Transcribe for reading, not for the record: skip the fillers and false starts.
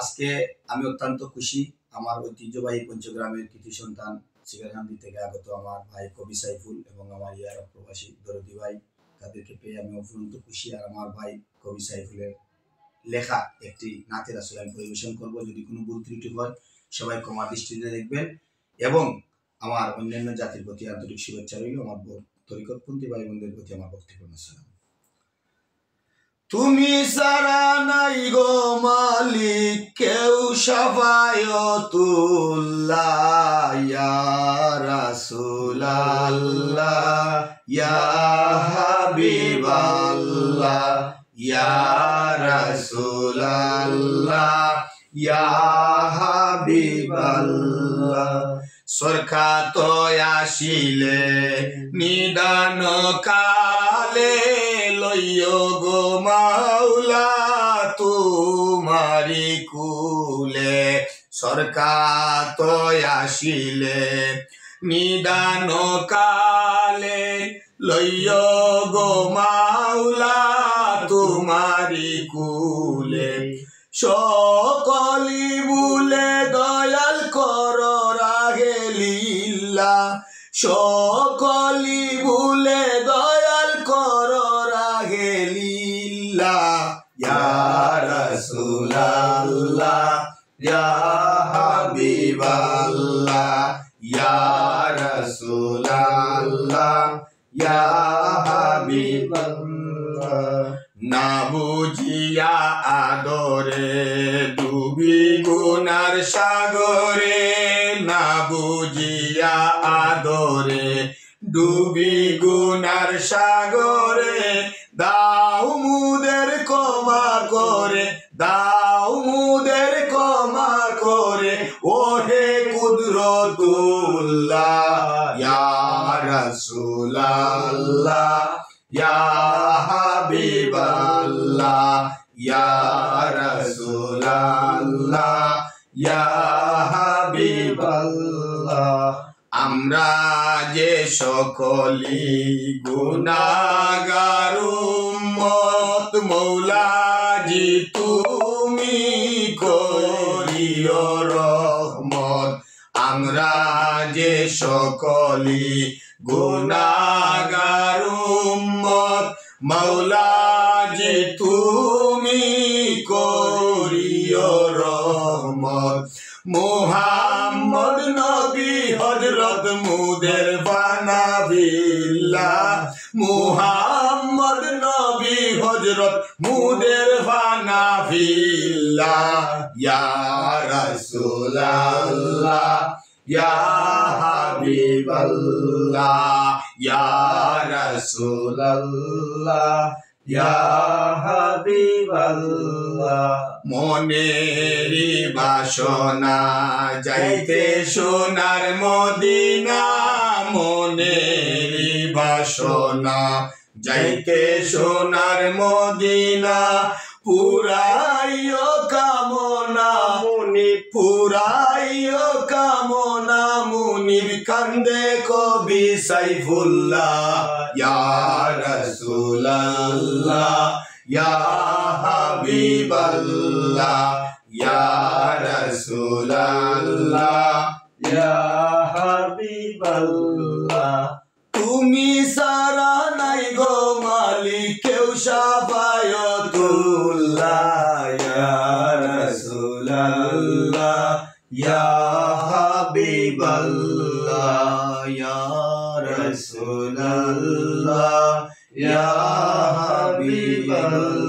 আজকে আমি অত্যন্ত খুশি। আমার ঐতিহ্যবাহী পঞ্চগ্রামের কৃতি সন্তান সিগারকান্দি থেকে আগত আমার ভাই কবি সাইফুল এবং আমার ইয়ার প্রবাসী দরদি ভাই, তাদেরকে পেয়ে আমি অত্যন্ত খুশি। আর আমার ভাই কবি সাইফুলের লেখা একটি নাচের আসলে আমি পরিবেশন করবো। যদি কোনো ভুল ত্রুটি হয় সবাই ক্ষমা দৃষ্টিতে দেখবেন এবং আমার অন্যান্য জাতির প্রতি আন্তরিক শুভেচ্ছা রইল। আমার তরিকতপন্থী ভাই বোনদের প্রতি আমার বক্তব্য সালাম। তুমি সারা নাই গো মালিক কেউ শাফায়াতুল্লাহ ইয়া রাসূলুল্লাহ ইয়া হাবিবাল্লাহ ইয়া রাসূলুল্লাহ ইয়া হাবিবাল্লাহ। সরকাত আসিলে নিদান কালে লইয় গো মাওলা তুমারি কুলে। সরকাত আসিলে নিদান কালে লইয় গো মাওলা তুমারি কুলে। সকলি বুলে দয়াল কর রাগে লীলা, সকলি বুলে দয়াল কর রাগে লীলা। ইয়া রাসূলুল্লাহ ইয়া হাবিবাল্লাহ ইয়া রাসূলুল্লাহ ইয়া হাবিবাল্লাহ। না বুঝিয়া আদরে ডুবি গুনার সাগরে, না বুঝিয়া আদরে ডুবি গুনার সাগরে। দাও মুদের ক্ষমা করে, দাও মুদের ক্ষমা করে ওহে কুদরতুল্লাহ ইয়া রাসূলুল্লাহ ইয়া হাবিবাল্লাহ ইয়া রাসূলুল্লাহ ইয়া হাবিবাল্লাহ। আমরা যে সকলি গুনাহগার উম্মত মৌলাজি তুমি করিও রহমত। আমরা যে সকলি গুনাহগার উম্মত মৌলাজি তুমি করিও রহমত। মুহাম্মদ নবী হযরত মুদের বানাবিল্লাহ, মুহাম্মদ নবী হযরত মুদের বানাবিল্লাহ। ইয়া রাসূলুল্লাহ ইয়া হাবিবাল্লাহ ইয়া রাসূলুল্লাহ ইয়া হাবিবাল্লাহ। মনেরি বাসনা যাইতে সোনার মদিনা, মনেরি বাসনা যাইতে সোনার মদিনা। পুরাইও কামনা মুনি পুরাইও কামনা মুনির কান্দে কবি সাইফুল্লাহ ইয়া রাসূলুল্লাহ ইয়া হাবিবাল্লাহ ইয়া রাসূলুল্লাহ ইয়া হাবিবাল্লাহ। তুমি সারা নাই গো মালিক কেউ শাফায়াতুল্লাহ ইয়া রাসূলুল্লাহ ইয়া হাবিবাল্লাহ ইয়া রাসূলুল্লাহ ইয়া হাবিবাল্লাহ।